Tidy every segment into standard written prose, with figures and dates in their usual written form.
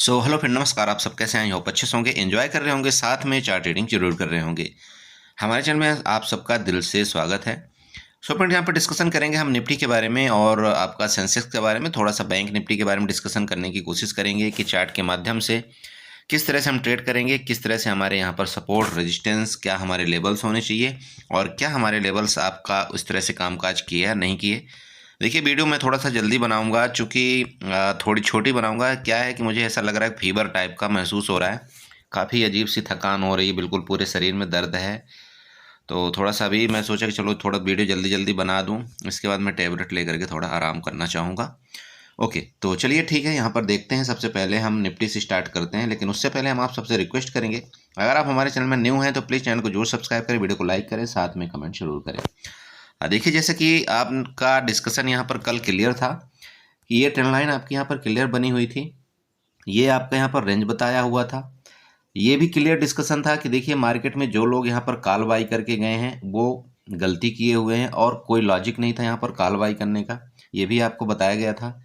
Hello friend, नमस्कार। आप सब कैसे हैं? आई होप अच्छे से होंगे, एंजॉय कर रहे होंगे, साथ में चार्ट रीडिंग जरूर कर रहे होंगे। हमारे चैनल में आप सबका दिल से स्वागत है। फ्रेंड, यहाँ पर डिस्कशन करेंगे हम निफ्टी के बारे में और आपका सेंसेक्स के बारे में, थोड़ा सा बैंक निफ्टी के बारे में डिस्कशन करने की कोशिश करेंगे कि चार्ट के माध्यम से किस तरह से हम ट्रेड करेंगे, किस तरह से हमारे यहाँ पर सपोर्ट रेजिस्टेंस, क्या हमारे लेवल्स होने चाहिए और क्या हमारे लेवल्स आपका उस तरह से कामकाज किए या नहीं किए। देखिए, वीडियो मैं थोड़ा सा जल्दी बनाऊंगा, चूँकि थोड़ी छोटी बनाऊंगा। क्या है कि मुझे ऐसा लग रहा है फीवर टाइप का महसूस हो रहा है, काफ़ी अजीब सी थकान हो रही है, बिल्कुल पूरे शरीर में दर्द है। तो थोड़ा सा अभी मैं सोचा कि चलो थोड़ा वीडियो जल्दी जल्दी बना दूं, इसके बाद मैं टैबलेट लेकर के थोड़ा आराम करना चाहूँगा। ओके, तो चलिए ठीक है, यहाँ पर देखते हैं। सबसे पहले हम निफ्टी से स्टार्ट करते हैं, लेकिन उससे पहले हम आप सबसे रिक्वेस्ट करेंगे, अगर आप हमारे चैनल में न्यू हैं तो प्लीज़ चैनल को जरूर सब्सक्राइब करें, वीडियो को लाइक करें, साथ में कमेंट जरूर करें। देखिए, जैसे कि आपका डिस्कशन यहाँ पर कल क्लियर था कि ये ट्रेंड लाइन आपकी यहाँ पर क्लियर बनी हुई थी, ये आपका यहाँ पर रेंज बताया हुआ था। ये भी क्लियर डिस्कशन था कि देखिए, मार्केट में जो लोग यहाँ पर कॉल बाई करके गए हैं वो गलती किए हुए हैं और कोई लॉजिक नहीं था यहाँ पर कॉल बाई करने का, ये भी आपको बताया गया था।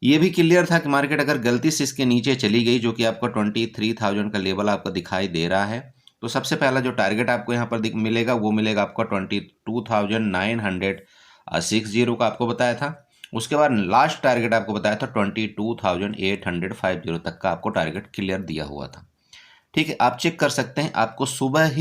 ये भी क्लियर था कि मार्केट अगर गलती से इसके नीचे चली गई, जो कि आपका 23,000 का लेवल आपका दिखाई दे रहा है, तो सबसे पहला जो टारगेट आपको यहाँ पर मिलेगा वो मिलेगा आपका 22,960 का आपको बताया था। उसके बाद लास्ट टारगेट आपको बताया था 22,850 तक का आपको टारगेट क्लियर दिया हुआ था। ठीक है, आप चेक कर सकते हैं, आपको सुबह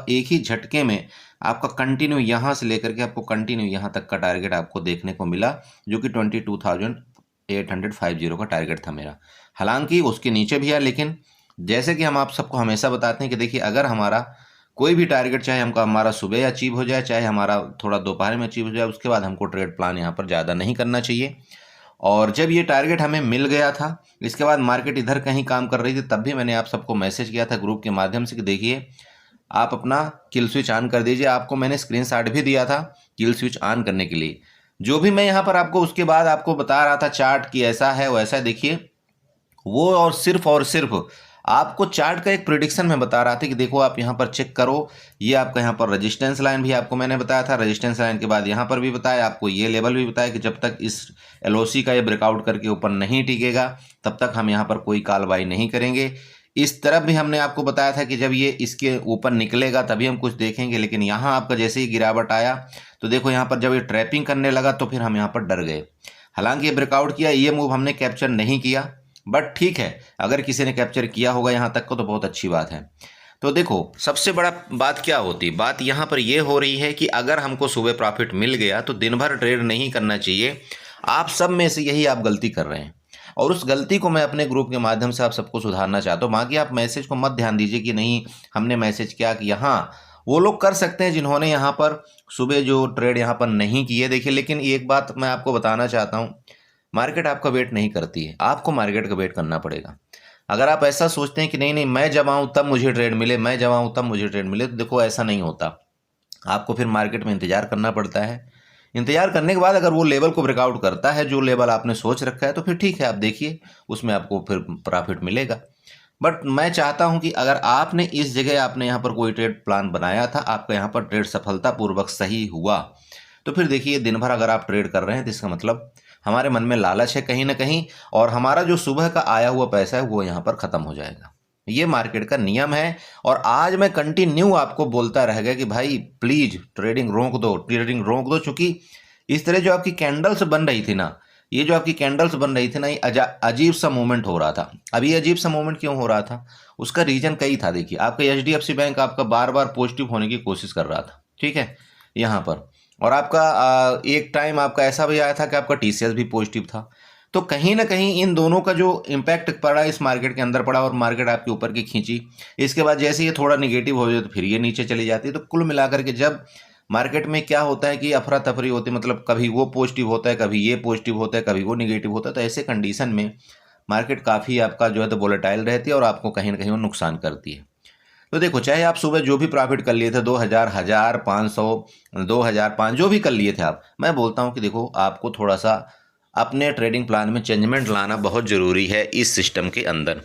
एक ही झटके में आपका कंटिन्यू यहाँ से लेकर के आपको कंटिन्यू यहाँ तक का टारगेट आपको देखने को मिला, जो कि 22,850 का टारगेट था मेरा। हालांकि उसके नीचे भी है, लेकिन जैसे कि हम आप सबको हमेशा बताते हैं कि देखिए, अगर हमारा कोई भी टारगेट, चाहे हमका हमारा सुबह अचीव हो जाए, चाहे हमारा थोड़ा दोपहर में अचीव हो जाए, उसके बाद हमको ट्रेड प्लान यहाँ पर ज़्यादा नहीं करना चाहिए। और जब ये टारगेट हमें मिल गया था, इसके बाद मार्केट इधर कहीं काम कर रही थी, तब भी मैंने आप सबको मैसेज किया था ग्रुप के माध्यम से कि देखिए, आप अपना किल स्विच ऑन कर दीजिए। आपको मैंने स्क्रीनशॉट भी दिया था किल स्विच ऑन करने के लिए। जो भी मैं यहाँ पर आपको उसके बाद आपको बता रहा था चार्ट की ऐसा है वैसा है, देखिए वो और सिर्फ आपको चार्ट का एक प्रिडिक्शन में बता रहा था कि देखो, आप यहाँ पर चेक करो, ये आपका यहाँ पर रेजिस्टेंस लाइन भी आपको मैंने बताया था, रेजिस्टेंस लाइन के बाद यहाँ पर भी बताया आपको, ये लेवल भी बताया कि जब तक इस एलओसी का ये ब्रेकआउट करके ऊपर नहीं टिकेगा तब तक हम यहाँ पर कोई कॉल बाई नहीं करेंगे। इस तरफ भी हमने आपको बताया था कि जब ये इसके ऊपर निकलेगा तभी हम कुछ देखेंगे, लेकिन यहाँ आपका जैसे ही गिरावट आया तो देखो, यहाँ पर जब ये ट्रैपिंग करने लगा तो फिर हम यहाँ पर डर गए। हालांकि ये ब्रेकआउट किया, ये मूव हमने कैप्चर नहीं किया, बट ठीक है, अगर किसी ने कैप्चर किया होगा यहाँ तक को तो बहुत अच्छी बात है। तो देखो, सबसे बड़ा बात क्या होती, बात यहाँ पर ये हो रही है कि अगर हमको सुबह प्रॉफिट मिल गया तो दिन भर ट्रेड नहीं करना चाहिए। आप सब में से यही आप गलती कर रहे हैं और उस गलती को मैं अपने ग्रुप के माध्यम से आप सबको सुधारना चाहता हूँ। बाकी आप मैसेज को मत ध्यान दीजिए कि नहीं हमने मैसेज किया कि यहाँ वो लोग कर सकते हैं जिन्होंने यहाँ पर सुबह जो ट्रेड यहाँ पर नहीं किए। देखिए, लेकिन एक बात मैं आपको बताना चाहता हूँ, मार्केट आपका वेट नहीं करती है, आपको मार्केट का वेट करना पड़ेगा। अगर आप ऐसा सोचते हैं कि नहीं नहीं मैं जब आऊँ तब मुझे ट्रेड मिले, मैं जब आऊँ तब मुझे ट्रेड मिले, तो देखो ऐसा नहीं होता। आपको फिर मार्केट में इंतजार करना पड़ता है। इंतजार करने के बाद अगर वो लेवल को ब्रेकआउट करता है, जो लेवल आपने सोच रखा है, तो फिर ठीक है, आप देखिए उसमें आपको फिर प्रॉफिट मिलेगा। बट मैं चाहता हूं कि अगर आपने इस जगह आपने यहाँ पर कोई ट्रेड प्लान बनाया था, आपका यहाँ पर ट्रेड सफलतापूर्वक सही हुआ, तो फिर देखिए दिन भर अगर आप ट्रेड कर रहे हैं तो इसका मतलब हमारे मन में लालच है कहीं ना कहीं, और हमारा जो सुबह का आया हुआ पैसा है वो यहाँ पर ख़त्म हो जाएगा। ये मार्केट का नियम है। और आज मैं कंटिन्यू आपको बोलता रह गया कि भाई प्लीज़ ट्रेडिंग रोक दो, ट्रेडिंग रोक दो, चूँकि इस तरह जो आपकी कैंडल्स बन रही थी ना, ये जो आपकी कैंडल्स बन रही थी ना, ये अजीब सा मूवमेंट हो रहा था। अब ये अजीब सा मूवमेंट क्यों हो रहा था, उसका रीजन कई था। देखिए, आपका एचडीएफसी बैंक आपका बार बार पॉजिटिव होने की कोशिश कर रहा था, ठीक है, यहाँ पर। और आपका एक टाइम आपका ऐसा भी आया था कि आपका टीसीएस भी पॉजिटिव था। तो कहीं ना कहीं इन दोनों का जो इम्पैक्ट पड़ा इस मार्केट के अंदर पड़ा और मार्केट आपके ऊपर की खींची। इसके बाद जैसे ये थोड़ा निगेटिव हो जाए तो फिर ये नीचे चली जाती है। तो कुल मिलाकर के जब मार्केट में क्या होता है कि अफरा तफरी होती है, मतलब कभी वो पॉजिटिव होता है, कभी ये पॉजिटिव होता है, कभी वो निगेटिव होता है, तो ऐसे कंडीशन में मार्केट काफ़ी आपका जो है तो वोलेटाइल रहती है और आपको कहीं ना कहीं वो नुकसान करती है। तो देखो, चाहे आप सुबह जो भी प्रॉफिट कर लिए थे 2000, 1000, 500, 2005 जो भी कर लिए थे आप, मैं बोलता हूँ कि देखो, आपको थोड़ा सा अपने ट्रेडिंग प्लान में चेंजमेंट लाना बहुत ज़रूरी है इस सिस्टम के अंदर।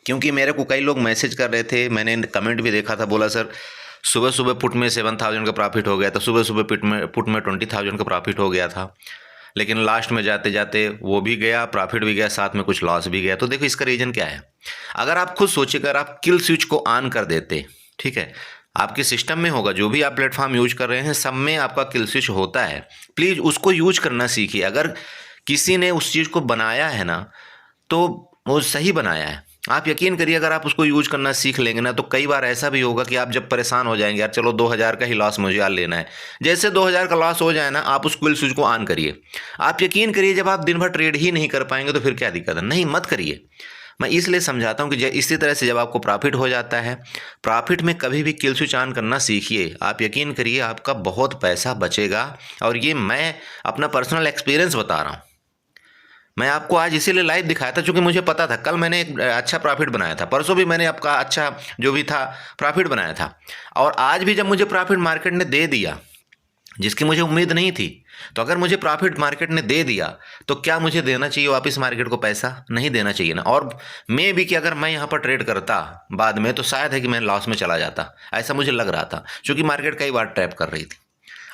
क्योंकि मेरे को कई लोग मैसेज कर रहे थे, मैंने कमेंट भी देखा था, बोला सर सुबह सुबह पुट में 7000 का प्रॉफिट हो गया था, सुबह सुबह पुट में 20,000 का प्रॉफिट हो गया था। लेकिन लास्ट में जाते जाते वो भी गया, प्रॉफिट भी गया, साथ में कुछ लॉस भी गया। तो देखो इसका रीज़न क्या है। अगर आप खुद सोचिए, अगर आप किल स्विच को ऑन कर देते, ठीक है, आपके सिस्टम में होगा, जो भी आप प्लेटफॉर्म यूज कर रहे हैं सब में आपका किल स्विच होता है, प्लीज़ उसको यूज करना सीखिए। अगर किसी ने उस चीज़ को बनाया है ना तो वो सही बनाया है। आप यकीन करिए, अगर आप उसको यूज करना सीख लेंगे ना तो कई बार ऐसा भी होगा कि आप जब परेशान हो जाएंगे, यार चलो 2000 का ही लॉस मुझे यार लेना है, जैसे 2000 का लॉस हो जाए ना, आप उस किल स्विच को ऑन करिए। आप यकीन करिए, जब आप दिन भर ट्रेड ही नहीं कर पाएंगे तो फिर क्या दिक्कत है। नहीं, मत करिए। मैं इसलिए समझाता हूँ कि इसी तरह से जब आपको प्रॉफिट हो जाता है, प्रॉफिट में कभी भी किल स्विच ऑन करना सीखिए। आप यकीन करिए, आपका बहुत पैसा बचेगा। और ये मैं अपना पर्सनल एक्सपीरियंस बता रहा हूँ। मैं आपको आज इसीलिए लाइव दिखाया था क्योंकि मुझे पता था कल मैंने एक अच्छा प्रॉफिट बनाया था, परसों भी मैंने आपका अच्छा जो भी था प्रॉफिट बनाया था, और आज भी जब मुझे प्रॉफिट मार्केट ने दे दिया, जिसकी मुझे उम्मीद नहीं थी, तो अगर मुझे प्रॉफिट मार्केट ने दे दिया तो क्या मुझे देना चाहिए वापस मार्केट को पैसा? नहीं देना चाहिए ना। और मे भी कि अगर मैं यहाँ पर ट्रेड करता बाद में तो शायद है कि मैं लॉस में चला जाता, ऐसा मुझे लग रहा था, क्योंकि मार्केट कई बार ट्रैप कर रही थी।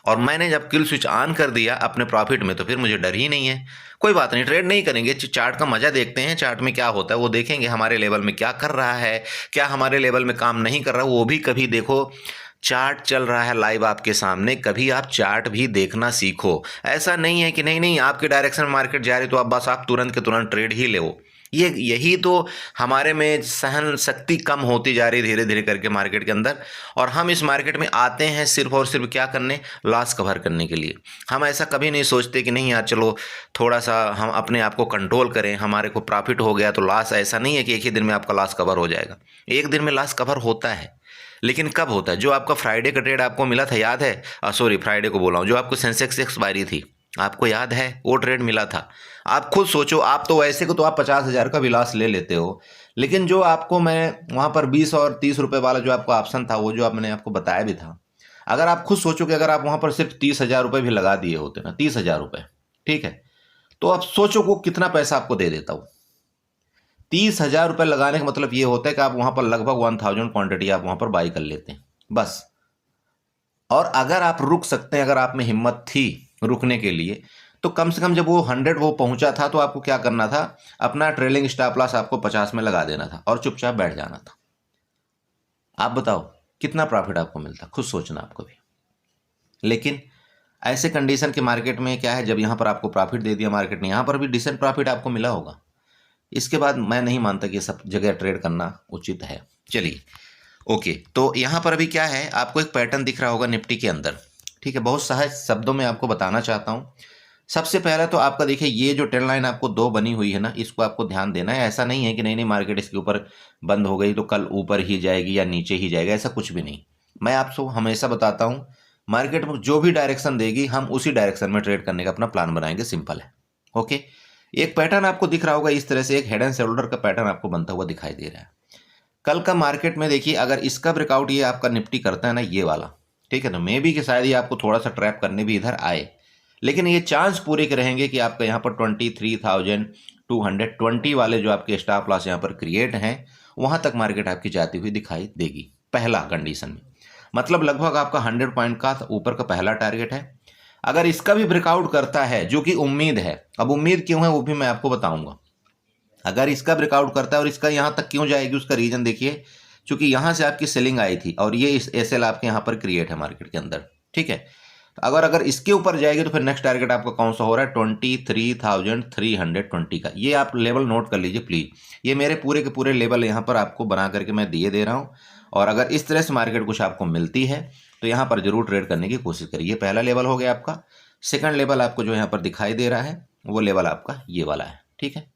और मैंने जब किल स्विच ऑन कर दिया अपने प्रॉफिट में तो फिर मुझे डर ही नहीं है। कोई बात नहीं, ट्रेड नहीं करेंगे, चार्ट का मजा देखते हैं, चार्ट में क्या होता है वो देखेंगे, हमारे लेवल में क्या कर रहा है, क्या हमारे लेवल में काम नहीं कर रहा, वो भी कभी देखो। चार्ट चल रहा है लाइव आपके सामने, कभी आप चार्ट भी देखना सीखो। ऐसा नहीं है कि नहीं नहीं आपके डायरेक्शन में मार्केट जा रही तो अब बस आप तुरंत के तुरंत ट्रेड ही ले। यही तो हमारे में सहन शक्ति कम होती जा रही धीरे धीरे करके मार्केट के अंदर। और हम इस मार्केट में आते हैं सिर्फ और सिर्फ क्या करने? लॉस कवर करने के लिए। हम ऐसा कभी नहीं सोचते कि नहीं यार चलो थोड़ा सा हम अपने आप को कंट्रोल करें, हमारे को प्रॉफिट हो गया तो लॉस। ऐसा नहीं है कि एक ही दिन में आपका लॉस कवर हो जाएगा। एक दिन में लॉस कवर होता है, लेकिन कब होता है? जो आपका फ्राइडे का ट्रेड आपको मिला था, याद है? सॉरी, फ्राइडे को बोल रहा हूँ, जो आपको सेंसेक्स एक्सपायरी थी, आपको याद है? वो ट्रेड मिला था। आप खुद सोचो, आप तो वैसे को तो आप 50,000 का भी लॉस ले लेते हो, लेकिन जो आपको मैं वहाँ पर 20 और 30 रुपए वाला जो आपका ऑप्शन था, वो जो मैंने आपको बताया भी था, अगर आप खुद सोचो कि अगर आप वहाँ पर सिर्फ 30,000 रुपये भी लगा दिए होते ना, 30,000 रुपये, ठीक है, तो आप सोचो वो कितना पैसा आपको दे देता हूँ। 30,000 रुपये लगाने का मतलब ये होता है कि आप वहाँ पर लगभग 1000 क्वांटिटी आप वहाँ पर बाई कर लेते हैं बस। और अगर आप रुक सकते हैं, अगर आप में हिम्मत थी रुकने के लिए, तो कम से कम जब वो 100 वो पहुंचा था तो आपको क्या करना था? अपना ट्रेलिंग स्टॉप लॉस आपको 50 में लगा देना था और चुपचाप बैठ जाना था। आप बताओ कितना प्रॉफिट आपको मिलता? खुद सोचना आपको भी। लेकिन ऐसे कंडीशन के मार्केट में क्या है, जब यहाँ पर आपको प्रॉफिट दे दिया मार्केट ने, यहाँ पर भी डिसेंट प्रॉफिट आपको मिला होगा। इसके बाद मैं नहीं मानता कि सब जगह ट्रेड करना उचित है। चलिए ओके, तो यहाँ पर अभी क्या है, आपको एक पैटर्न दिख रहा होगा निफ्टी के अंदर, ठीक है। बहुत सहज शब्दों में आपको बताना चाहता हूँ। सबसे पहले तो आपका देखिए, ये जो ट्रेंड लाइन आपको दो बनी हुई है ना, इसको आपको ध्यान देना है। ऐसा नहीं है कि नहीं नहीं मार्केट इसके ऊपर बंद हो गई तो कल ऊपर ही जाएगी या नीचे ही जाएगा, ऐसा कुछ भी नहीं। मैं आपको हमेशा बताता हूँ, मार्केट में जो भी डायरेक्शन देगी हम उसी डायरेक्शन में ट्रेड करने का अपना प्लान बनाएंगे, सिंपल है। ओके, एक पैटर्न आपको दिख रहा होगा इस तरह से, एक हेड एंड शोल्डर का पैटर्न आपको बनता हुआ दिखाई दे रहा है। कल का मार्केट में देखिए, अगर इसका ब्रेकआउट ये आपका निफ्टी करता है ना, ये वाला, ठीक है, तो मे बी कि शायद ये आपको थोड़ा सा ट्रैप करने भी इधर आए, लेकिन ये चांस पूरे के रहेंगे कि आपका यहाँ पर 23,220 वाले जो आपके स्टॉप लॉस यहाँ पर क्रिएट हैं, वहाँ तक मार्केट आपकी जाती हुई दिखाई देगी पहला कंडीशन में। मतलब लगभग आपका 100 पॉइंट का ऊपर का पहला टारगेट है। अगर इसका भी ब्रेकआउट करता है, जो कि उम्मीद है, अब उम्मीद क्यों है वो भी मैं आपको बताऊंगा। अगर इसका ब्रेकआउट करता है और इसका यहाँ तक क्यों जाएगी, उसका रीजन देखिए, क्योंकि यहाँ से आपकी सेलिंग आई थी और ये इस एसएल आपके यहाँ पर क्रिएट है मार्केट के अंदर, ठीक है। अगर इसके ऊपर जाएगी तो फिर नेक्स्ट टारगेट आपका कौन सा हो रहा है? 23,320 का। ये आप लेवल नोट कर लीजिए प्लीज। ये मेरे पूरे के पूरे लेवल यहाँ पर आपको बना करके मैं दिए दे रहा हूँ, और अगर इस तरह से मार्केट कुछ आपको मिलती है तो यहाँ पर जरूर ट्रेड करने की कोशिश करिए। पहला लेवल हो गया आपका। सेकंड लेवल आपको जो यहाँ पर दिखाई दे रहा है वो लेवल आपका ये वाला है, ठीक है।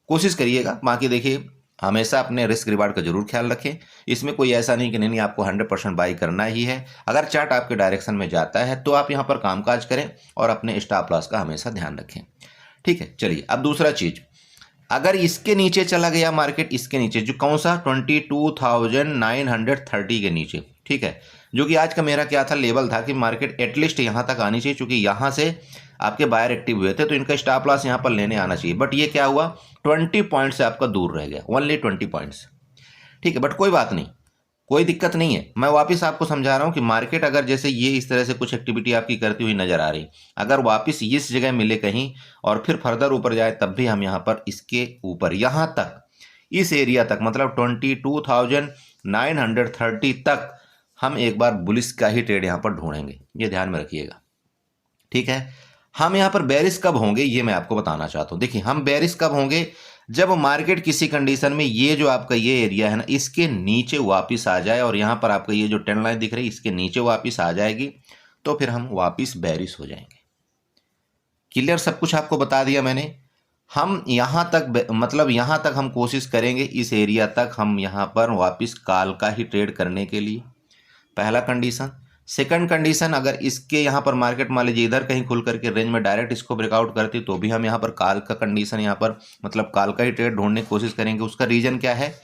कोशिश करिएगा। बाकी देखिए, हमेशा अपने रिस्क रिवार्ड का जरूर ख्याल रखें। इसमें कोई ऐसा नहीं कि नहीं आपको 100% बाई करना ही है। अगर चार्ट आपके डायरेक्शन में जाता है तो आप यहाँ पर कामकाज करें और अपने स्टॉप लॉस का हमेशा ध्यान रखें, ठीक है। चलिए अब दूसरा चीज, अगर इसके नीचे चला गया मार्केट, इसके नीचे जो कौन सा 22,930 के नीचे, ठीक है, जो कि आज का मेरा क्या था लेवल था कि मार्केट एटलीस्ट यहाँ तक आनी चाहिए, क्योंकि यहाँ से आपके बायर एक्टिव हुए थे तो इनका स्टॉप लॉस यहाँ पर लेने आना चाहिए। बट ये क्या हुआ, 20 पॉइंट से आपका दूर रह गया, ओनली 20 पॉइंट्स, ठीक है। बट कोई बात नहीं, कोई दिक्कत नहीं है। मैं वापस आपको समझा रहा हूँ कि मार्केट अगर जैसे ये इस तरह से कुछ एक्टिविटी आपकी करती हुई नजर आ रही, अगर वापस इस जगह मिले कहीं और फिर फर्दर ऊपर जाए, तब भी हम यहाँ पर इसके ऊपर यहाँ तक इस एरिया तक मतलब 22,930 तक हम एक बार बुलिस का ही ट्रेड यहाँ पर ढूंढेंगे, ये ध्यान में रखिएगा। ठीक है, हम यहाँ पर बेरिश कब होंगे ये मैं आपको बताना चाहता हूँ। देखिए हम बेरिश कब होंगे, जब मार्केट किसी कंडीशन में ये जो आपका ये एरिया है ना इसके नीचे वापस आ जाए और यहाँ पर आपका ये जो ट्रेंड लाइन दिख रही है इसके नीचे वापस आ जाएगी, तो फिर हम वापस बेरिश हो जाएंगे। क्लियर, सब कुछ आपको बता दिया मैंने। हम यहाँ तक मतलब यहाँ तक हम कोशिश करेंगे, इस एरिया तक हम यहाँ पर वापस काल का ही ट्रेड करने के लिए, पहला कंडीशन। सेकंड कंडीशन, अगर इसके यहाँ पर मार्केट मान लीजिए इधर कहीं खुल करके रेंज में डायरेक्ट इसको ब्रेकआउट करती तो भी हम यहाँ पर काल का कंडीशन यहाँ पर मतलब काल का ही ट्रेड ढूंढने की कोशिश करेंगे। उसका रीजन क्या है,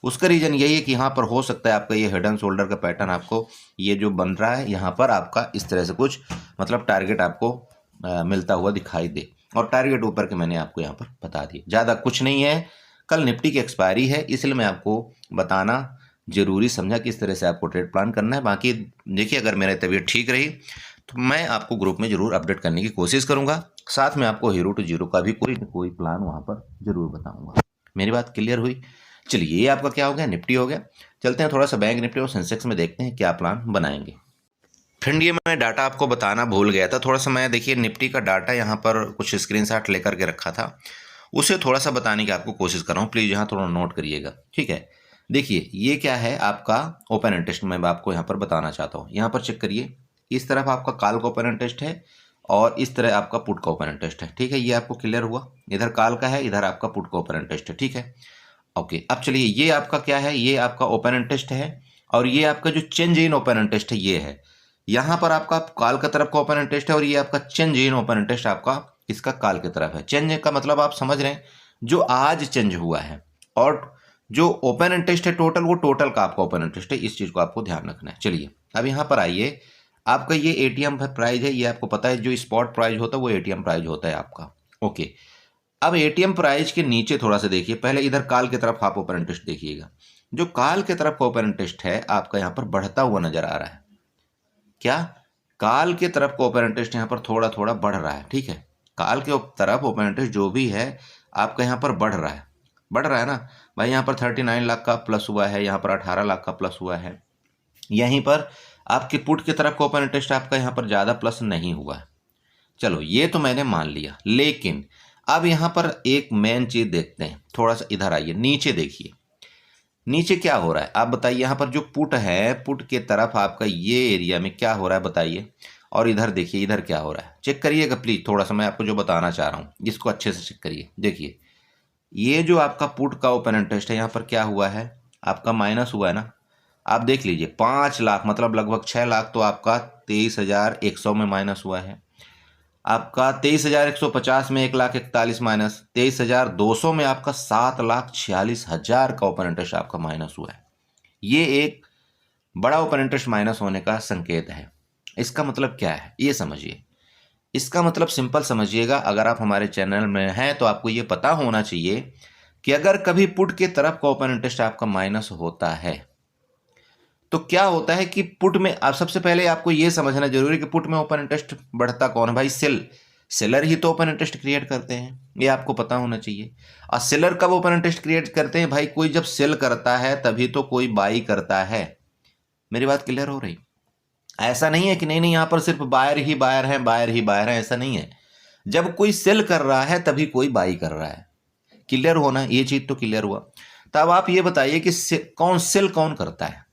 उसका रीजन यही है कि यहाँ पर हो सकता है आपका ये हेड एंड शोल्डर का पैटर्न आपको ये जो बन रहा है यहाँ पर आपका इस तरह से कुछ मतलब टारगेट आपको मिलता हुआ दिखाई दे, और टारगेट ऊपर के मैंने आपको यहाँ पर बता दिए। ज़्यादा कुछ नहीं है, कल निफ्टी की एक्सपायरी है इसलिए मैं आपको बताना जरूरी समझा किस तरह से आपको ट्रेड प्लान करना है। बाकी देखिए अगर मेरी तबीयत ठीक रही तो मैं आपको ग्रुप में जरूर अपडेट करने की कोशिश करूंगा, साथ में आपको हीरो टू जीरो का भी कोई प्लान वहां पर जरूर बताऊंगा। मेरी बात क्लियर हुई? चलिए ये आपका क्या हो गया, निफ्टी हो गया। चलते हैं थोड़ा सा बैंक निफ्टी और सेंसेक्स में देखते हैं क्या प्लान बनाएंगे। फ्रेंड ये मैं डाटा आपको बताना भूल गया था, थोड़ा सा मैं देखिए निफ्टी का डाटा यहाँ पर कुछ स्क्रीनशॉट लेकर के रखा था, उसे थोड़ा सा बताने की आपको कोशिश कर रहा हूँ, प्लीज़ यहाँ थोड़ा नोट करिएगा। ठीक है, देखिए ये क्या है आपका ओपन इंटरेस्ट, मैं आपको यहाँ पर बताना चाहता हूँ। यहाँ पर चेक करिए, इस तरफ आपका कॉल का ओपन इंटरेस्ट है और इस तरह आपका पुट का ओपन इंटरेस्ट है। ठीक है, ये आपको क्लियर हुआ, इधर कॉल का है इधर आपका पुट का ओपन इंटरेस्ट है। ठीक है, ओके। अब चलिए ये आपका क्या है, ये आपका ओपन इंटरेस्ट है और ये आपका जो चेंज इन ओपन इंटरेस्ट है ये है। यहाँ पर आपका कॉल का तरफ का ओपन इंटरेस्ट है और ये आपका चेंज इन ओपन इंटरेस्ट आपका इसका कॉल की तरफ है। चेंज का मतलब आप समझ रहे हैं, जो आज चेंज हुआ है, और जो ओपन इंटरेस्ट है टोटल, वो टोटल का आपका ओपन इंटरेस्ट है। इस चीज को आपको ध्यान रखना है। चलिए अब यहाँ पर आइए, आपका ये एटीएम प्राइस है, ये आपको पता है जो स्पॉट प्राइस होता है वो एटीएम प्राइस होता है आपका। ओके, अब एटीएम प्राइस के नीचे थोड़ा सा देखिए, पहले इधर कॉल की तरफ आप ओपन इंटरेस्ट देखिएगा। जो कॉल की तरफ का ओपन इंटरेस्ट है आपका यहाँ पर बढ़ता हुआ नजर आ रहा है। क्या, कॉल की तरफ का ओपन इंटरेस्ट यहाँ पर थोड़ा थोड़ा बढ़ रहा है। ठीक है, कॉल के तरफ ओपन इंटरेस्ट जो भी है आपका यहाँ पर बढ़ रहा है, बढ़ रहा है ना भाई। यहाँ पर 39 लाख का प्लस हुआ है, यहाँ पर 18 लाख का प्लस हुआ है। यहीं पर आपके पुट की तरफ का ओपन इंटरेस्ट आपका यहाँ पर ज़्यादा प्लस नहीं हुआ है। चलो ये तो मैंने मान लिया, लेकिन अब यहाँ पर एक मेन चीज़ देखते हैं। थोड़ा सा इधर आइए, नीचे देखिए, नीचे क्या हो रहा है आप बताइए। यहाँ पर जो पुट है, पुट के तरफ आपका ये एरिया में क्या हो रहा है बताइए, और इधर देखिए इधर क्या हो रहा है, चेक करिएगा प्लीज। थोड़ा सा मैं आपको जो बताना चाह रहा हूँ इसको अच्छे से चेक करिए। देखिए ये जो आपका पुट का ओपन इंटरेस्ट है यहाँ पर क्या हुआ है आपका माइनस हुआ है ना। आप देख लीजिए 5 लाख मतलब लगभग 6 लाख तो आपका 23,100 में माइनस हुआ है। आपका 23,150 में 1,41,000 माइनस, 23,200 में आपका 7,46,000 का ओपन इंटरेस्ट आपका माइनस हुआ है। ये एक बड़ा ओपन इंटरेस्ट माइनस होने का संकेत है। इसका मतलब क्या है ये समझिए। इसका मतलब सिंपल समझिएगा, अगर आप हमारे चैनल में हैं तो आपको ये पता होना चाहिए कि अगर कभी पुट के तरफ का ओपन इंटरेस्ट आपका माइनस होता है तो क्या होता है कि पुट में आप सबसे पहले आपको ये समझना जरूरी है कि पुट में ओपन इंटरेस्ट बढ़ता कौन है भाई, सेलर ही तो ओपन इंटरेस्ट क्रिएट करते हैं, ये आपको पता होना चाहिए। और सेलर कब ओपन इंटरेस्ट क्रिएट करते हैं भाई, कोई जब सेल करता है तभी तो कोई बाई करता है। मेरी बात क्लियर हो रही? ऐसा नहीं है कि नहीं यहाँ पर सिर्फ बायर ही बायर है, बायर ही बायर है, ऐसा नहीं है। जब कोई सेल कर रहा है तभी कोई बाई कर रहा है। क्लियर होना, ये चीज तो क्लियर हुआ। तब आप ये बताइए कि कौन सेल कौन करता है,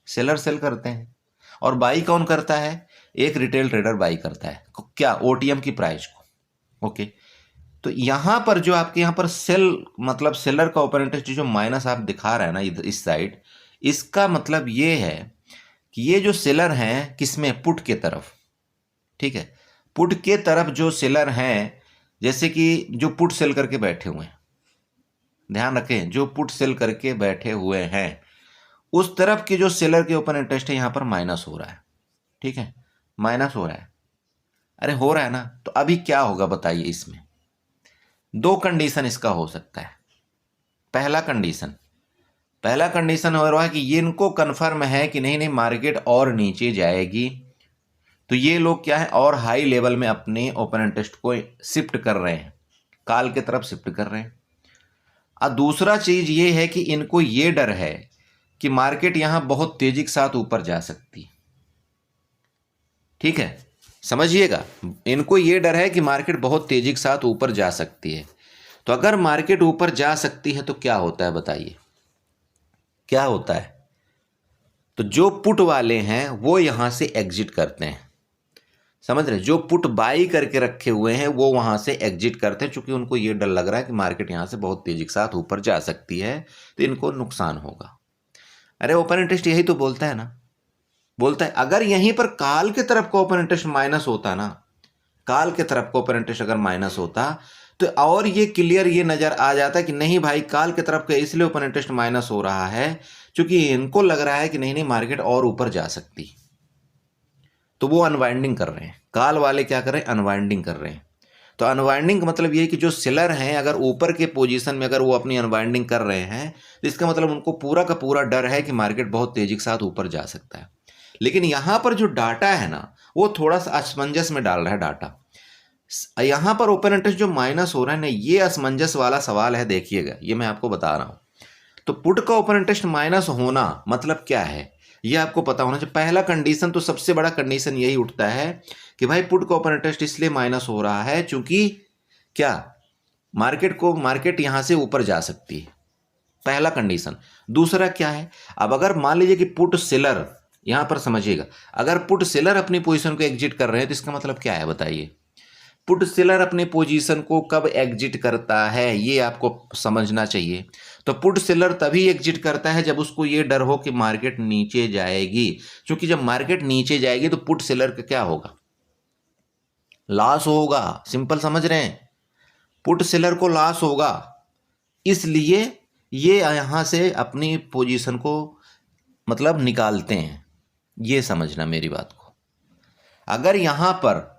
सेलर सेल करते हैं, और बाई कौन करता है, एक रिटेल ट्रेडर बाई करता है। क्या, ओटीएम की प्राइस को। ओके, तो यहां पर जो आपके यहाँ पर सेल मतलब सेलर का ओपन इंटरेस्ट जो माइनस आप दिखा रहे हैं ना इस साइड, इसका मतलब ये है कि ये जो सेलर हैं किसमें, पुट के तरफ। ठीक है, पुट के तरफ जो सेलर हैं, जैसे कि जो पुट सेल करके बैठे हुए हैं, ध्यान रखें जो पुट सेल करके बैठे हुए हैं उस तरफ के जो सेलर के ओपन इंटरेस्ट है यहां पर माइनस हो रहा है। ठीक है, माइनस हो रहा है। अरे हो रहा है ना, तो अभी क्या होगा बताइए। इसमें दो कंडीशन इसका हो सकता है। पहला कंडीशन, पहला कंडीशन हो रहा है कि ये इनको कन्फर्म है कि नहीं नहीं मार्केट और नीचे जाएगी, तो ये लोग क्या है और हाई लेवल में अपने ओपन इंटरेस्ट को शिफ्ट कर रहे हैं, कॉल की तरफ शिफ्ट कर रहे हैं। और दूसरा चीज ये है कि इनको ये डर है कि मार्केट यहां बहुत तेजी के साथ ऊपर जा सकती है। ठीक है, समझिएगा, इनको ये डर है कि मार्केट बहुत तेजी के साथ ऊपर जा सकती है। तो अगर मार्केट ऊपर जा सकती है तो क्या होता है बताइए, क्या होता है? तो जो पुट वाले हैं वो यहां से एग्जिट करते हैं, समझ रहे? जो पुट बाई करके रखे हुए हैं वो वहां से एग्जिट करते हैं, क्योंकि उनको ये डर लग रहा है कि मार्केट यहां से बहुत तेजी के साथ ऊपर जा सकती है, तो इनको नुकसान होगा। अरे ओपन इंटरेस्ट यही तो बोलता है ना, बोलता है अगर यहीं पर काल के तरफ का ओपन इंटरेस्ट माइनस होता ना, काल के तरफ का ओपन इंटरेस्ट अगर माइनस होता तो और ये क्लियर ये नजर आ जाता कि नहीं भाई काल के तरफ का इसलिए ओपन इंटरेस्ट माइनस हो रहा है क्योंकि इनको लग रहा है कि नहीं नहीं मार्केट और ऊपर जा सकती, तो वो अनवाइंडिंग कर रहे हैं। काल वाले क्या कर रहे हैं? अनवाइंडिंग कर रहे हैं। तो अनवाइंडिंग का मतलब ये है कि जो सेलर हैं अगर ऊपर के पोजीशन में अगर वो अपनी अनवाइंडिंग कर रहे हैं तो इसका मतलब उनको पूरा का पूरा डर है कि मार्केट बहुत तेजी के साथ ऊपर जा सकता है। लेकिन यहां पर जो डाटा है ना वो थोड़ा सा असमंजस में डाल रहा है डाटा। यहां पर ओपन इंटरेस्ट जो माइनस हो रहा है ना, ये असमंजस वाला सवाल है, देखिएगा ये मैं आपको बता रहा हूं। तो पुट का ओपन इंटरेस्ट माइनस होना मतलब क्या है ये आपको पता होना चाहिए। पहला कंडीशन तो सबसे बड़ा कंडीशन यही उठता है कि भाई पुट का ओपन इंटरेस्ट इसलिए माइनस हो रहा है क्योंकि क्या मार्केट यहां से ऊपर जा सकती है, पहला कंडीशन। दूसरा क्या है, अब अगर मान लीजिए कि पुट सेलर, यहां पर समझिएगा, अगर पुट सेलर अपनी पोजीशन को एग्जिट कर रहे हैं तो इसका मतलब क्या है बताइए? पुट सेलर अपने पोजीशन को कब एग्जिट करता है ये आपको समझना चाहिए। तो पुट सेलर तभी एग्जिट करता है जब उसको ये डर हो कि मार्केट नीचे जाएगी, क्योंकि जब मार्केट नीचे जाएगी तो पुट सेलर का क्या होगा? लॉस होगा। सिंपल समझ रहे हैं? पुट सेलर को लॉस होगा, इसलिए ये यहां से अपनी पोजीशन को मतलब निकालते हैं। ये समझना मेरी बात को। अगर यहां पर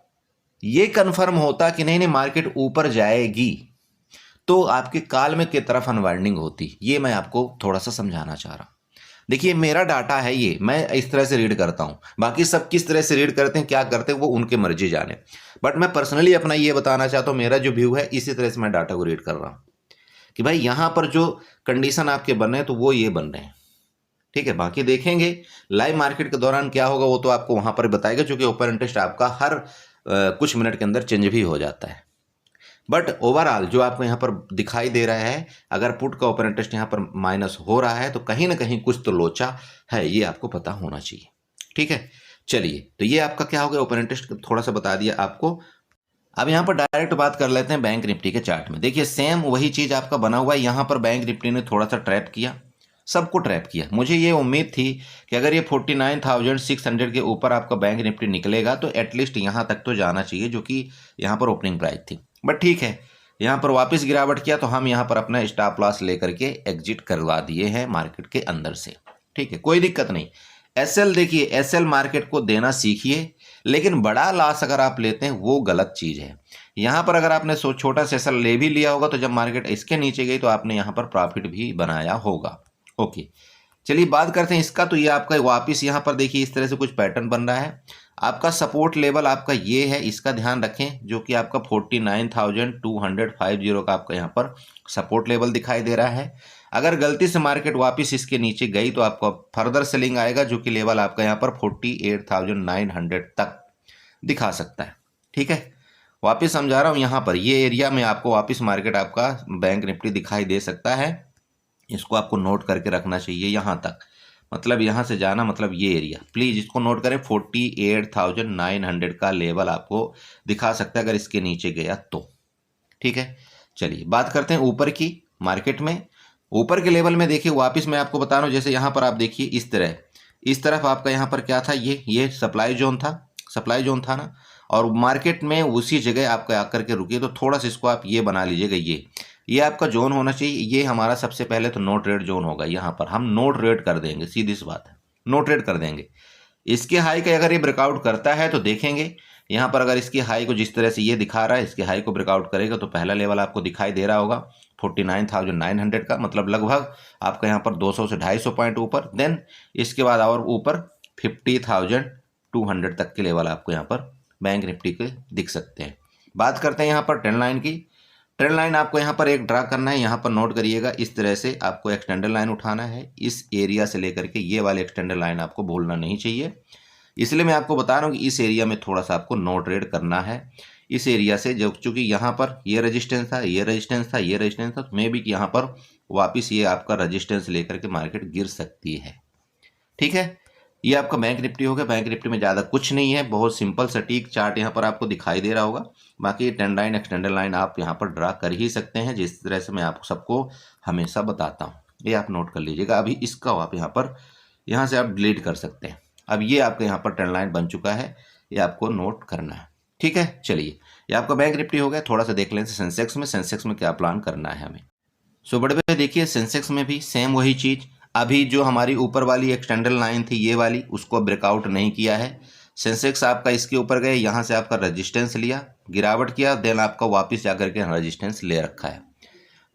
ये कंफर्म होता कि नहीं नहीं मार्केट ऊपर जाएगी तो आपके काल में की तरफ अनवाइंडिंग होती। ये मैं आपको थोड़ा सा समझाना चाह रहा हूं। देखिए मेरा डाटा है ये, मैं इस तरह से रीड करता हूं, बाकी सब किस तरह से रीड करते हैं क्या करते हैं वो उनके मर्जी जाने, बट मैं पर्सनली अपना ये बताना चाहता हूं, मेरा जो व्यू है इसी तरह से मैं डाटा को रीड कर रहा हूं कि भाई यहां पर जो कंडीशन आपके बन रहे हैं तो वो ये बन रहे हैं। ठीक है, बाकी देखेंगे लाइव मार्केट के दौरान क्या होगा वो तो आपको वहां पर बताएगा, क्योंकि ओपन इंटरेस्ट आपका हर कुछ मिनट के अंदर चेंज भी हो जाता है। बट ओवरऑल जो आपको यहाँ पर दिखाई दे रहा है, अगर पुट का ओपन इंटरेस्ट यहाँ पर माइनस हो रहा है तो कहीं ना कहीं कुछ तो लोचा है, ये आपको पता होना चाहिए। ठीक है, चलिए तो ये आपका क्या हो गया, ओपन इंटरेस्ट थोड़ा सा बता दिया आपको। अब यहाँ पर डायरेक्ट बात कर लेते हैं बैंक निफ्टी के चार्ट में। देखिए सेम वही चीज आपका बना हुआ है, यहाँ पर बैंक निफ्टी ने थोड़ा सा ट्रैप किया, सबको ट्रैप किया। मुझे ये उम्मीद थी कि अगर ये 49,600 के ऊपर आपका बैंक निफ्टी निकलेगा तो एटलीस्ट यहाँ तक तो जाना चाहिए, जो कि यहाँ पर ओपनिंग प्राइस थी। बट ठीक है, यहाँ पर वापस गिरावट किया तो हम यहाँ पर अपना स्टॉप लॉस लेकर के एग्जिट करवा दिए हैं मार्केट के अंदर से। ठीक है, कोई दिक्कत नहीं। एसएल देखिए, एसएल मार्केट को देना सीखिए, लेकिन बड़ा लॉस अगर आप लेते हैं वो गलत चीज है। यहाँ पर अगर आपने छोटा सा एसएल ले भी लिया होगा तो जब मार्केट इसके नीचे गई तो आपने यहाँ पर प्रॉफिट भी बनाया होगा। ओके, चलिए बात करते हैं इसका। तो ये आपका वापस यहाँ पर देखिए इस तरह से कुछ पैटर्न बन रहा है। आपका सपोर्ट लेवल आपका ये है, इसका ध्यान रखें, जो कि आपका 49,250 का आपका यहाँ पर सपोर्ट लेवल दिखाई दे रहा है। अगर गलती से मार्केट वापस इसके नीचे गई तो आपका फर्दर सेलिंग आएगा, जो कि लेवल आपका यहाँ पर 48,900 तक दिखा सकता है। ठीक है, वापस समझा रहा हूँ, यहाँ पर ये एरिया में आपको वापस मार्केट आपका बैंक निफ्टी दिखाई दे सकता है। इसको आपको नोट करके रखना चाहिए यहाँ तक, मतलब यहाँ से जाना मतलब ये एरिया, प्लीज इसको नोट करें। 48,900 का लेवल आपको दिखा सकता है अगर इसके नीचे गया तो। ठीक है, चलिए बात करते हैं ऊपर की मार्केट में। ऊपर के लेवल में देखिए वापस मैं आपको बता रहा हूँ, जैसे यहाँ पर आप देखिए इस तरफ आपका यहाँ पर क्या था, ये सप्लाई जोन था ना, और मार्केट में उसी जगह आपका आकर के रुकिए। तो थोड़ा सा इसको आप ये बना लीजिएगा, ये आपका जोन होना चाहिए। ये हमारा सबसे पहले तो नो ट्रेड जोन होगा, यहाँ पर हम नो ट्रेड कर देंगे, सीधी सी बात है, नो ट्रेड कर देंगे। इसके हाई का अगर ये ब्रेकआउट करता है तो देखेंगे यहाँ पर, अगर इसकी हाई को जिस तरह से ये दिखा रहा है, इसके हाई को ब्रेकआउट करेगा तो पहला लेवल आपको दिखाई दे रहा होगा 49,900 का, मतलब लगभग आपका यहाँ पर 200 से 250 पॉइंट ऊपर। देन इसके बाद और ऊपर 50,200 तक के लेवल आपको यहाँ पर बैंक निफ्टी के दिख सकते हैं। बात करते हैं यहाँ पर ट्रेंड लाइन की। ट्रेंड लाइन आपको यहाँ पर एक ड्रा करना है, यहाँ पर नोट करिएगा। इस तरह से आपको एक्सटेंडर लाइन उठाना है, इस एरिया से लेकर के ये वाले एक्सटेंडर लाइन आपको भूलना नहीं चाहिए। इसलिए मैं आपको बता रहा हूँ कि इस एरिया में थोड़ा सा आपको नो ट्रेड करना है। इस एरिया से जो चूँकि यहाँ पर ये रेजिस्टेंस था, ये रेजिस्टेंस था, ये रेजिस्टेंस था, तो मे बी कि यहाँ पर वापस ये आपका रेजिस्टेंस लेकर के मार्केट गिर सकती है। ठीक है, ये आपका बैंक निफ्टी हो गया। बैंक निफ्टी में ज़्यादा कुछ नहीं है, बहुत सिंपल सटीक चार्ट यहाँ पर आपको दिखाई दे रहा होगा। बाकी ट्रेंड लाइन एक्सटेंडर लाइन आप यहाँ पर ड्रा कर ही सकते हैं, जिस तरह से मैं आप सबको हमेशा बताता हूँ। ये आप नोट कर लीजिएगा। अभी इसका आप यहाँ से आप डिलीट कर सकते हैं। अब ये आपका यहाँ पर ट्रेंड लाइन बन चुका है, ये आपको नोट करना है। ठीक है, चलिए ये आपका बैंक निफ्टी हो गया। थोड़ा सा देख लें सेंसेक्स में क्या प्लान करना है हमें। सो बड़े भैया देखिए, सेंसेक्स में भी सेम वही चीज़। अभी जो हमारी ऊपर वाली एक्सटेंडर लाइन थी ये वाली, उसको ब्रेकआउट नहीं किया है। सेंसेक्स आपका इसके ऊपर गए, यहाँ से आपका रेजिस्टेंस लिया, गिरावट किया, देन आपका वापस जाकर के रेजिस्टेंस ले रखा है।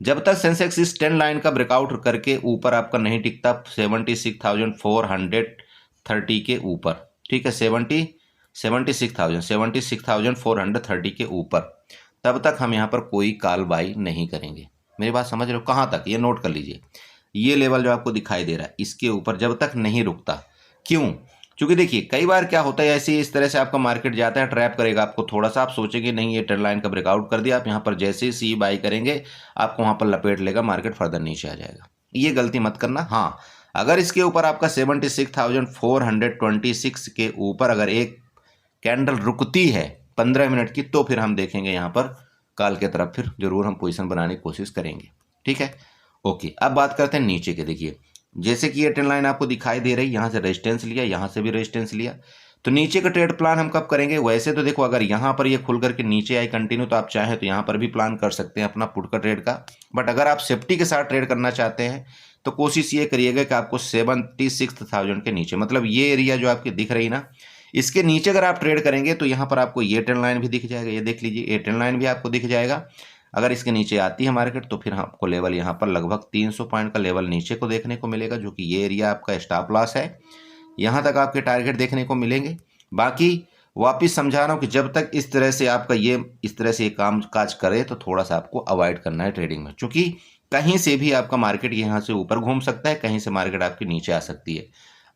जब तक सेंसेक्स इस ट्रेंड लाइन का ब्रेकआउट करके ऊपर आपका नहीं टिकता 76,430 के ऊपर, ठीक है, 76,430 के ऊपर, तब तक हम यहाँ पर कोई कॉल बाई नहीं करेंगे। मेरी बात समझ रहे हो? कहाँ तक, ये नोट कर लीजिए। ये लेवल जो आपको दिखाई दे रहा है इसके ऊपर जब तक नहीं रुकता। क्यों? क्योंकि देखिए कई बार क्या होता है, ऐसे इस तरह से आपका मार्केट जाता है, ट्रैप करेगा आपको। थोड़ा सा आप सोचेंगे नहीं ये ट्रेंड लाइन का ब्रेकआउट कर दिया, आप यहाँ पर जैसे ही सी बाई करेंगे आपको वहाँ पर लपेट लेगा, मार्केट फर्दर नीचे आ जाएगा। ये गलती मत करना। हाँ, अगर इसके ऊपर आपका 76,426 के ऊपर अगर एक कैंडल रुकती है 15 मिनट की, तो फिर हम देखेंगे यहाँ पर कल के तरफ फिर जरूर हम पोजीशन बनाने की कोशिश करेंगे। ठीक है, ओके। अब बात करते हैं नीचे के। देखिए जैसे कि ये ट्रेंड लाइन आपको दिखाई दे रही, यहाँ से रेजिस्टेंस लिया, यहाँ से भी रेजिस्टेंस लिया, तो नीचे का ट्रेड प्लान हम कब करेंगे? वैसे तो देखो अगर यहाँ पर ये खुल करके नीचे आई कंटिन्यू, तो आप चाहें तो यहाँ पर भी प्लान कर सकते हैं अपना पुट का ट्रेड का। बट अगर आप सेफ्टी के साथ ट्रेड करना चाहते हैं तो कोशिश ये करिएगा कि आपको 76,000 के नीचे, मतलब ये एरिया जो आपकी दिख रही ना, इसके नीचे अगर आप ट्रेड करेंगे तो यहाँ पर आपको ये ट्रेंड लाइन भी दिख जाएगा। ये देख लीजिए, ये ट्रेंड लाइन भी आपको दिख जाएगा। अगर इसके नीचे आती है मार्केट तो फिर आपको लेवल यहाँ पर लगभग 300 पॉइंट का लेवल नीचे को देखने को मिलेगा, जो कि ये एरिया आपका स्टॉप लॉस है। यहाँ तक आपके टारगेट देखने को मिलेंगे। बाकी वापिस समझा रहा हूँ कि जब तक इस तरह से आपका इस तरह से काम काज करे तो थोड़ा सा आपको अवॉइड करना है ट्रेडिंग में, क्योंकि कहीं से भी आपका मार्केट यहाँ से ऊपर घूम सकता है, कहीं से मार्केट आपके नीचे आ सकती है।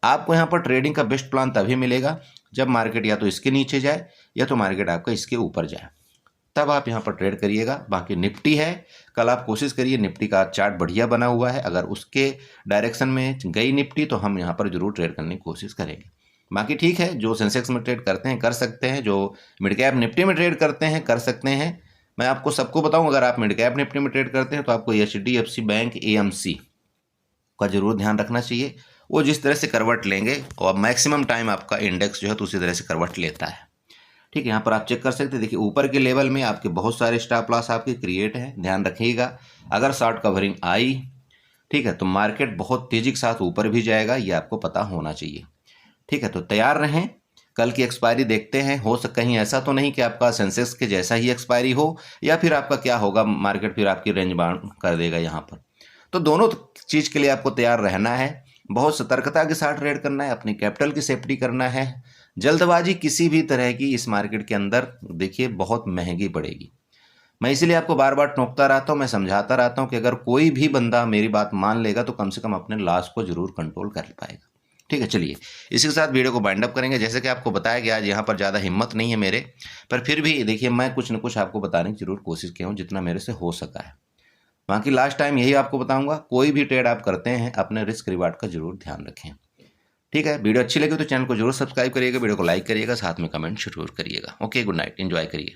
आपको यहाँ पर ट्रेडिंग का बेस्ट प्लान तभी मिलेगा जब मार्केट या तो इसके नीचे जाए या तो मार्केट आपका इसके ऊपर जाए, तब आप यहाँ पर ट्रेड करिएगा। बाकी निफ्टी है, कल आप कोशिश करिए, निफ्टी का चार्ट बढ़िया बना हुआ है, अगर उसके डायरेक्शन में गई निफ्टी तो हम यहाँ पर जरूर ट्रेड करने की कोशिश करेंगे। बाकी ठीक है, जो सेंसेक्स में ट्रेड करते हैं कर सकते हैं, जो मिड कैप निफ्टी में ट्रेड करते हैं कर सकते हैं। मैं आपको सबको बताऊं, अगर आप मिड कैप निफ्टी में ट्रेड करते हैं तो आपको HDFC बैंक AMC का जरूर ध्यान रखना चाहिए। वो जिस तरह से करवट लेंगे और मैक्सिमम टाइम आपका इंडेक्स जो है तो उसी तरह से करवट लेता है। ठीक है, यहाँ पर आप चेक कर सकते हैं। देखिए ऊपर के लेवल में आपके बहुत सारे स्टॉप लॉस आपके क्रिएट हैं, ध्यान रखिएगा। अगर शॉर्ट कवरिंग आई, ठीक है, तो मार्केट बहुत तेजी के साथ ऊपर भी जाएगा, ये आपको पता होना चाहिए। ठीक है, तो तैयार रहें। कल की एक्सपायरी देखते हैं, हो सकता कहीं ऐसा तो नहीं कि आपका सेंसेक्स के जैसा ही एक्सपायरी हो, या फिर आपका क्या होगा, मार्केट फिर आपकी रेंज बाउंड कर देगा यहाँ पर। तो दोनों चीज़ के लिए आपको तैयार रहना है, बहुत सतर्कता के साथ ट्रेड करना है, अपनी कैपिटल की सेफ्टी करना है। जल्दबाजी किसी भी तरह की इस मार्केट के अंदर देखिए बहुत महंगी पड़ेगी। मैं इसीलिए आपको बार बार टोकता रहता हूँ, मैं समझाता रहता हूँ कि अगर कोई भी बंदा मेरी बात मान लेगा तो कम से कम अपने लॉस को जरूर कंट्रोल कर पाएगा। ठीक है, चलिए इसी के साथ वीडियो को बाइंड अप करेंगे। जैसे कि आपको बताया गया, आज यहाँ पर ज़्यादा हिम्मत नहीं है मेरे, पर फिर भी देखिए मैं कुछ न कुछ आपको बताने की जरूर कोशिश किया हूँ जितना मेरे से हो सका है। बाकी लास्ट टाइम यही आपको बताऊंगा, कोई भी ट्रेड आप करते हैं अपने रिस्क रिवार्ड का जरूर ध्यान रखें। ठीक है, वीडियो अच्छी लगी तो चैनल को जरूर सब्सक्राइब करिएगा, वीडियो को लाइक करिएगा, साथ में कमेंट जरूर करिएगा। ओके, गुड नाइट, एंजॉय करिए।